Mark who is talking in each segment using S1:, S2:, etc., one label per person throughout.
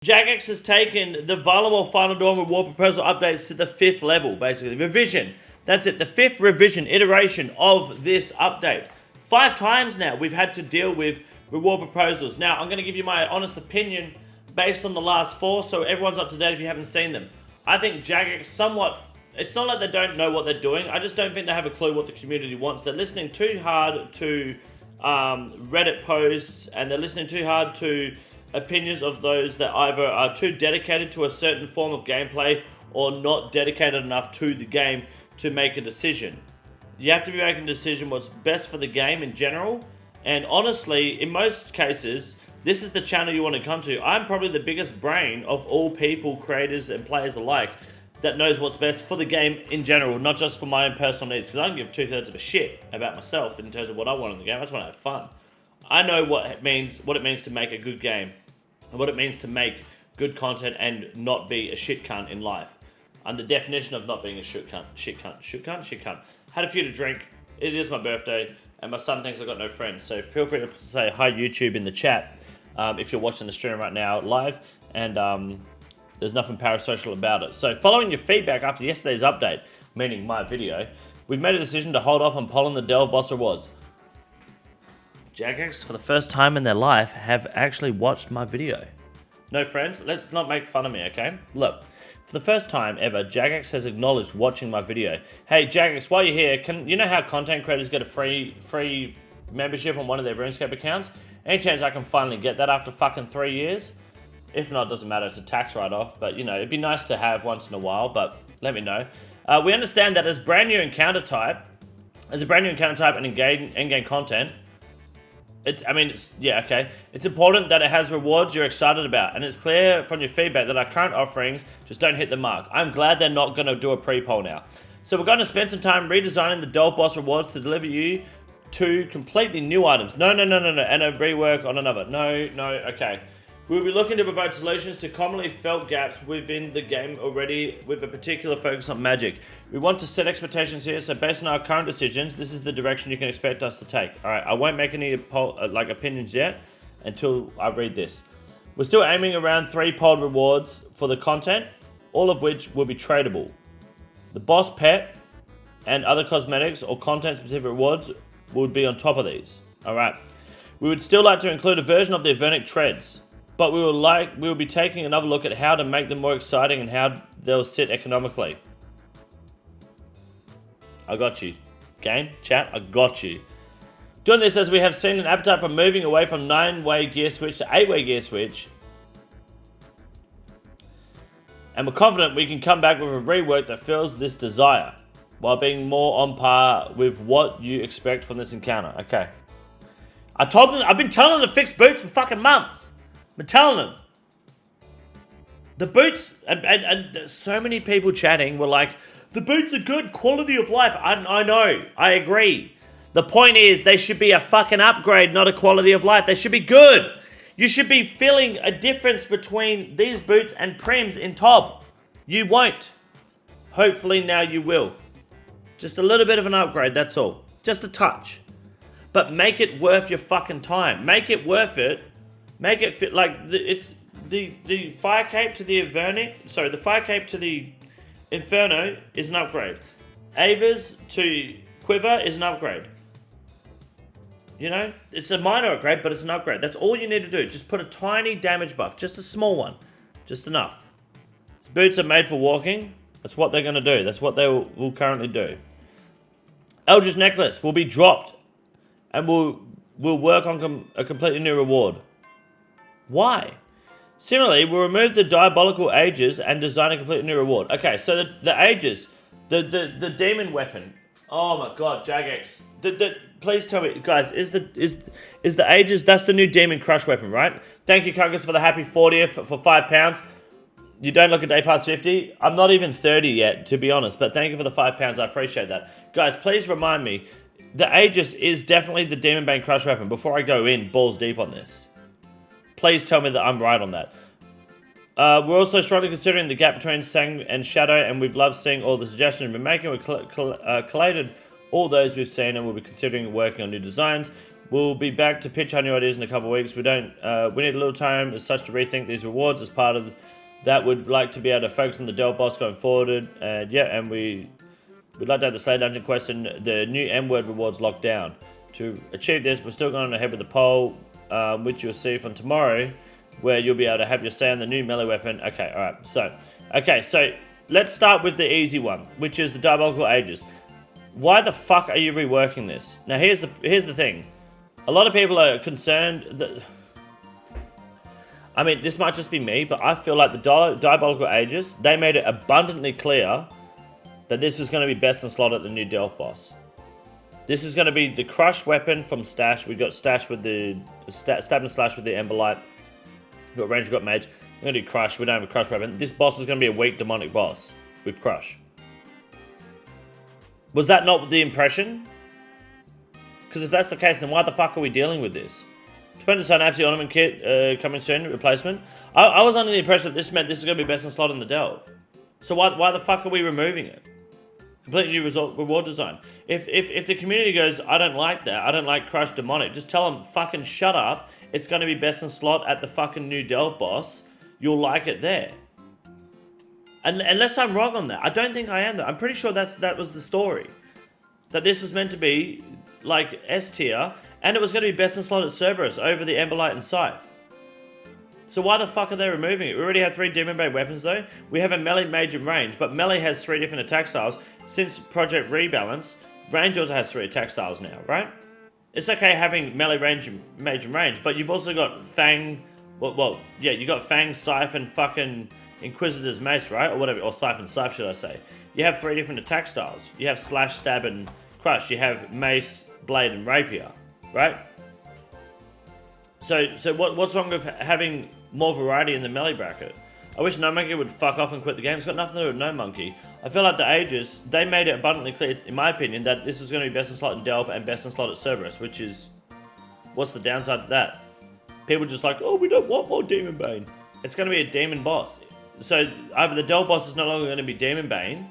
S1: Jagex has taken the Varlamore Final Dawn reward proposal updates to the 5th level, basically. Revision. That's it, the 5th revision iteration of this update. 5 times now we've had to deal with reward proposals. Now, I'm going to give you my honest opinion based on the last 4, so everyone's up to date if you haven't seen them. I think Jagex somewhat... It's not like they don't know what they're doing. I just don't think they have a clue what the community wants. They're listening too hard to Reddit posts, and they're listening too hard to opinions of those that either are too dedicated to a certain form of gameplay or not dedicated enough to the game to make a decision. You have to be making a decision what's best for the game in general, and honestly, in most cases, this is the channel you want to come to. I'm probably the biggest brain of all people, creators and players alike that knows what's best for the game in general, not just for my own personal needs, because I don't give 2/3 of a shit about myself in terms of what I want in the game. I just want to have fun. I know what it means to make a good game, and what it means to make good content and not be a shit cunt in life. And the definition of not being a shit cunt. Had a few to drink. It is my birthday, and my son thinks I've got no friends. So feel free to say hi YouTube in the chat if you're watching the stream right now live, and there's nothing parasocial about it. So following your feedback after yesterday's update, meaning my video, we've made a decision to hold off on polling the Delve Boss Rewards. Jagex, for the first time in their life, have actually watched my video. No, friends, let's not make fun of me, okay? Look, for the first time ever, Jagex has acknowledged watching my video. Hey, Jagex, while you're here, you know how content creators get a free membership on one of their RuneScape accounts? Any chance I can finally get that after fucking 3 years? If not, it doesn't matter, it's a tax write-off, but, you know, it'd be nice to have once in a while, but let me know. We understand that as a brand new encounter type and in-game content, it's important that it has rewards you're excited about, and it's clear from your feedback that our current offerings just don't hit the mark. I'm glad they're not going to do a pre-poll now. So we're going to spend some time redesigning the Delve Boss rewards to deliver you 2 completely new items. No, and a rework on another. No, okay. We'll be looking to provide solutions to commonly felt gaps within the game already, with a particular focus on magic. We want to set expectations here, so based on our current decisions, this is the direction you can expect us to take. Alright, I won't make any opinions yet until I read this. We're still aiming around 3 polled rewards for the content, all of which will be tradable. The boss pet and other cosmetics or content-specific rewards would be on top of these. Alright. We would still like to include a version of the Avernic Treads, but we will be taking another look at how to make them more exciting and how they'll sit economically. I got you. Game, chat, I got you. Doing this as we have seen an appetite for moving away from 9-way gear switch to 8-way gear switch. And we're confident we can come back with a rework that fills this desire, while being more on par with what you expect from this encounter. Okay. I've been telling them to fix boots for fucking months. I'm telling them. The boots, and so many people chatting were like, the boots are good, quality of life. I know, I agree. The point is, they should be a fucking upgrade, not a quality of life. They should be good. You should be feeling a difference between these boots and Prims in top. You won't. Hopefully now you will. Just a little bit of an upgrade, that's all. Just a touch. But make it worth your fucking time. Make it worth it. Make it fit like it's the fire cape to the the fire cape to the Inferno is an upgrade. Ava's to Quiver is an upgrade. You know, it's a minor upgrade, but it's an upgrade. That's all you need to do. Just put a tiny damage buff, just a small one, just enough. Boots are made for walking. That's what they're gonna do. That's what they will currently do. Eldritch Necklace will be dropped, and we'll work on a completely new reward. Why? Similarly, we'll remove the diabolical ages and design a completely new reward. Okay, so the ages, the demon weapon. Oh my god, Jagex. Please tell me, guys, is the ages? That's the new demon crush weapon, right? Thank you, Cuckus, for the happy 40th for £5. You don't look a day past 50. I'm not even 30 yet, to be honest, but thank you for the £5. I appreciate that, guys. Please remind me. The Aegis is definitely the Demon Bane Crush weapon before I go in balls deep on this. Please tell me that I'm right on that. We're also strongly considering the gap between Sang and Shadow, and we've loved seeing all the suggestions we've been making. We've collated all those we've seen, and we'll be considering working on new designs. We'll be back to pitch our new ideas in a couple of weeks. We need a little time as such to rethink these rewards. As part of that, we'd like to be able to focus on the Delve boss going forward. And we'd like to have the Slay Dungeon quest and the new M-word rewards locked down. To achieve this, we're still going ahead with the poll, which you'll see from tomorrow, where you'll be able to have your say on the new melee weapon. Okay, alright. So let's start with the easy one, which is the Diabolical Ages. Why the fuck are you reworking this? Now, here's the thing. A lot of people are concerned that... I mean, this might just be me, but I feel like the Diabolical Ages, they made it abundantly clear that this was going to be best in slot at the new Delve boss. This is going to be the Crush weapon from Stash. We got Stash with the... Stab and Slash with the Emberlight. We got Range, we got Mage. We're going to do Crush. We don't have a Crush weapon. This boss is going to be a weak demonic boss with Crush. Was that not the impression? Because if that's the case, then why the fuck are we dealing with this? Dependent on Absolute Ornament Kit coming soon, replacement. I was under the impression that this meant this is going to be best in slot in the Delve. So why the fuck are we removing it? Completely new reward design. If the community goes, I don't like that, I don't like Crush Demonic, just tell them, fucking shut up. It's going to be best in slot at the fucking new Delve boss. You'll like it there. And unless I'm wrong on that. I don't think I am though. I'm pretty sure that was the story. That this was meant to be like S tier, and it was going to be best in slot at Cerberus over the Emberlight and Scythe. So why the fuck are they removing it? We already have 3 Demon Blade weapons though. We have a melee, mage, and range, but melee has 3 different attack styles. Since Project Rebalance, range also has 3 attack styles now, right? It's okay having melee, range, mage, and range, but you've also got Fang. Yeah, you got Fang, Scythe, and fucking Inquisitor's Mace, right? Or whatever, or Scythe and Scythe, should I say? You have 3 different attack styles. You have Slash, Stab, and Crush. You have Mace, Blade, and Rapier, right? So what's wrong with having more variety in the melee bracket? I wish No Monkey would fuck off and quit the game. It's got nothing to do with No Monkey. I feel like the Ages, they made it abundantly clear, in my opinion, that this is going to be best in slot in Delve and best in slot at Cerberus, which is... What's the downside to that? People just like, oh, we don't want more Demon Bane. It's going to be a Demon boss. So either the Delve boss is no longer going to be Demon Bane,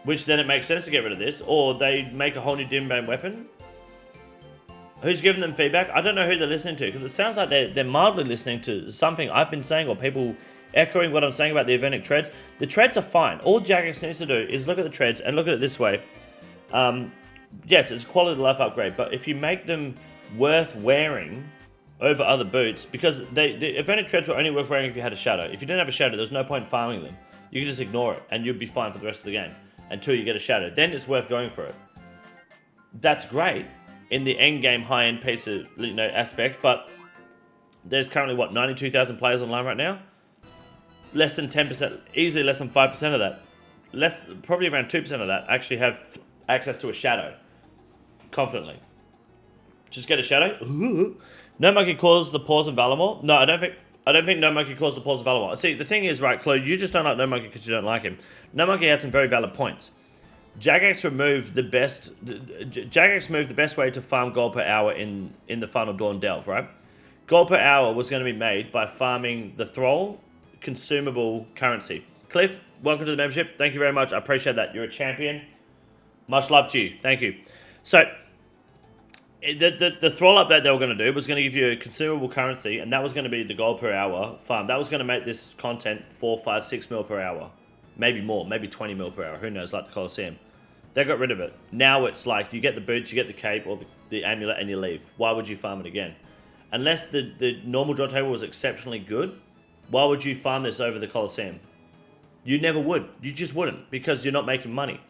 S1: which then it makes sense to get rid of this, or they make a whole new Demon Bane weapon. Who's giving them feedback? I don't know who they're listening to, because it sounds like they're mildly listening to something I've been saying, or people echoing what I'm saying about the Eventic treads. The treads are fine. All Jagex needs to do is look at the treads and look at it this way. Yes, it's a quality of life upgrade, but if you make them worth wearing over other boots, because the Eventic treads were only worth wearing if you had a shadow. If you didn't have a shadow, there's no point in farming them. You can just ignore it, and you'll be fine for the rest of the game until you get a shadow. Then it's worth going for it. That's great in the end game high-end piece of aspect, but there's currently what, 92,000 players online right now. Less than 10%, easily less than 5% of that, probably around 2% of that actually have access to a shadow confidently. Just get a shadow. No Monkey caused the pause of Varlamore. No, I don't think No Monkey caused the pause of Varlamore. See, the thing is, right, Chloe, you just don't like No Monkey because you don't like him. No Monkey had some very valid points. Jagex moved the best way to farm gold per hour in the Final Dawn Delve, right? Gold per hour was going to be made by farming the Thrall consumable currency. Cliff, welcome to the membership. Thank you very much. I appreciate that. You're a champion. Much love to you. Thank you. So, the Thrall update they were going to do was going to give you a consumable currency, and that was going to be the gold per hour farm. That was going to make this content 4, 5, 6 mil per hour. Maybe more, maybe 20 mil per hour, who knows, like the Colosseum. They got rid of it. Now it's like, you get the boots, you get the cape, or the amulet, and you leave. Why would you farm it again? Unless the normal draw table was exceptionally good, why would you farm this over the Colosseum? You never would. You just wouldn't, because you're not making money.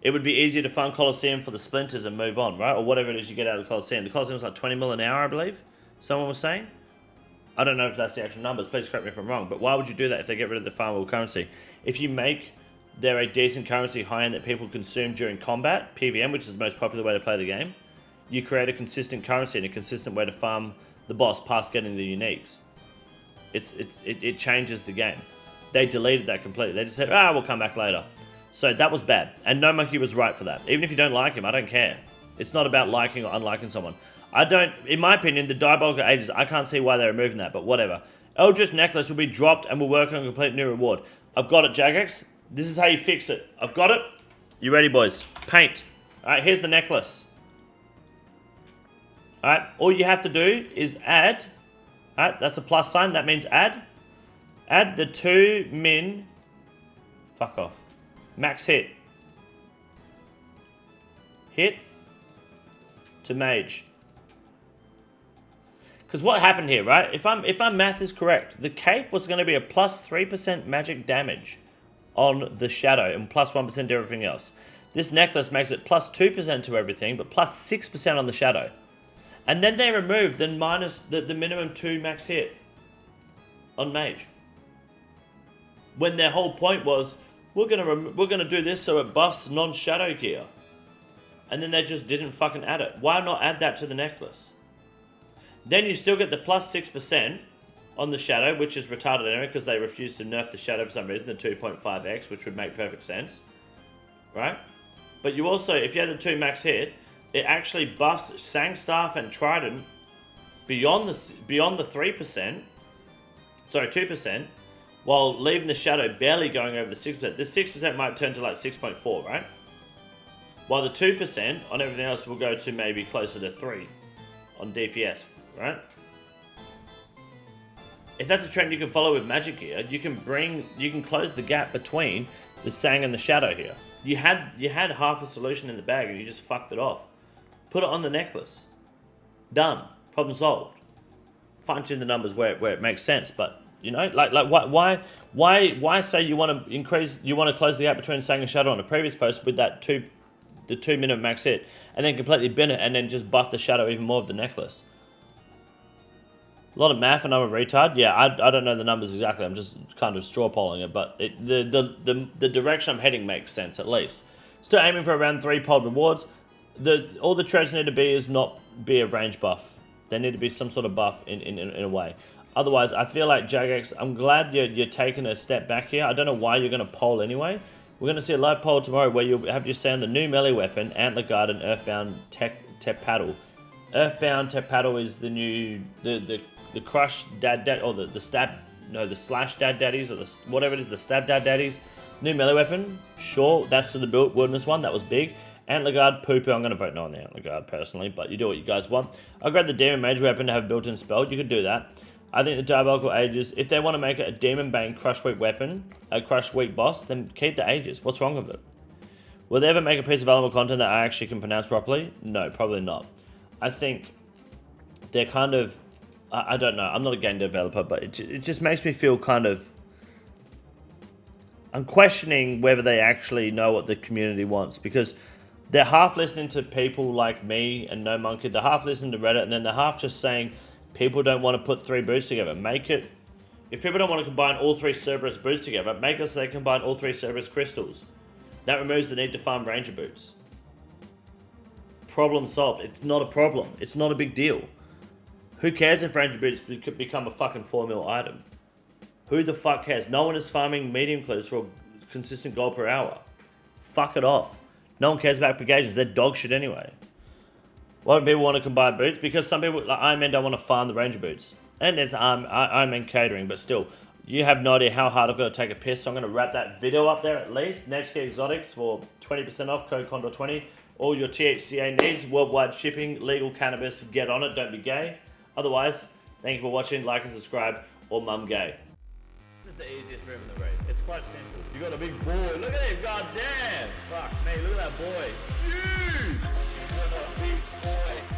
S1: It would be easier to farm Colosseum for the splinters and move on, right? Or whatever it is you get out of the Colosseum. The Colosseum was like 20 mil an hour, I believe. Someone was saying. I don't know if that's the actual numbers. Please correct me if I'm wrong. But why would you do that if they get rid of the farmable currency? If you make there a decent currency high-end that people consume during combat, PVM, which is the most popular way to play the game, you create a consistent currency and a consistent way to farm the boss past getting the uniques. It changes the game. They deleted that completely. They just said, we'll come back later. So that was bad. And No Monkey was right for that. Even if you don't like him, I don't care. It's not about liking or unliking someone. In my opinion, the Diabolical Ages, I can't see why they're removing that, but whatever. Eldritch Necklace will be dropped and we'll work on a complete new reward. I've got it, Jagex. This is how you fix it. I've got it. You ready, boys? Paint. Alright, here's the necklace. Alright, all you have to do is add, alright, that's a plus sign, that means add the 2 min, fuck off, max hit to mage. Because what happened here, right? If my math is correct, the cape was going to be a plus 3% magic damage on the shadow and plus 1% to everything else. This necklace makes it plus 2% to everything, but plus 6% on the shadow. And then they removed the minus the minimum 2 max hit on mage. When their whole point was, we're gonna do this so it buffs non-shadow gear. And then they just didn't fucking add it. Why not add that to the necklace? Then you still get the plus 6% on the shadow, which is retarded anyway because they refused to nerf the shadow for some reason, the 2.5x, which would make perfect sense. Right? But you also, if you had the 2 max hit, it actually buffs Sangstaff and Trident beyond the 3%, sorry, 2%, while leaving the shadow barely going over the 6%. This 6% might turn to like 6.4, right? While the 2% on everything else will go to maybe closer to 3 on DPS, right? If that's a trend you can follow with magic gear, you can close the gap between the Sang and the shadow here. You had half a solution in the bag and you just fucked it off. Put it on the necklace. Done. Problem solved. Punch in the numbers where it makes sense, but you know, why say you want to close the gap between Sang and shadow on a previous post with that the 2 minute max hit, and then completely bin it and then just buff the shadow even more of the necklace. A lot of math and I'm a retard. Yeah, I don't know the numbers exactly. I'm just kind of straw polling it, but the direction I'm heading makes sense at least. Still aiming for around 3 polled rewards. All the treads need to be is not be a range buff. They need to be some sort of buff in a way. Otherwise, I feel like Jagex, I'm glad you're taking a step back here. I don't know why you're going to poll anyway. We're going to see a live poll tomorrow where you'll have your say on the new melee weapon, Antler Guard and Earthbound Tep Paddle. Earthbound Tep Paddle is the new the Crush Dad or the Slash Dad Daddies or whatever it is, the Stab Dad Daddies. New melee weapon, sure, that's for the Wilderness one, that was big. Antler Guard, poo-poo, I'm going to vote no on the Antler Guard personally, but you do what you guys want. I'll grab the Demon Mage weapon to have built-in spell, you could do that. I think the Diabolical Aegis, if they want to make it a Demon Bane Crush Weak weapon, a Crush Weak boss, then keep the Aegis. What's wrong with it? Will they ever make a piece of Varlamore content that I actually can pronounce properly? No, probably not. I think they're kind of, I don't know, I'm not a game developer, but it just makes me feel kind of, I'm questioning whether they actually know what the community wants, because they're half listening to people like me and No Monkey, they're half listening to Reddit, and then they're half just saying, people don't want to put 3 boots together. Make it, if people don't want to combine all 3 Cerberus boots together, make it so they combine all 3 Cerberus crystals. That removes the need to farm Ranger boots. Problem solved. It's not a problem. It's not a big deal. Who cares if Ranger boots could become a fucking 4 mil item? Who the fuck cares? No one is farming medium clothes for a consistent gold per hour. Fuck it off. No one cares about purgations. They're dog shit anyway. Why do people want to combine boots? Because some people, like Ironman, don't want to farm the Ranger boots. And it's Ironman catering, but still, you have no idea how hard I've got to take a piss, so I'm going to wrap that video up there at least. Nevski Exotics for 20% off, code Condor20. All your THCA needs, worldwide shipping, legal cannabis, get on it, don't be gay. Otherwise, thank you for watching, like and subscribe, or mum gay. This is the easiest move in the raid. It's quite simple. You got a big boy. Look at him, goddamn! Fuck me, look at that boy. It's huge! You got a big boy.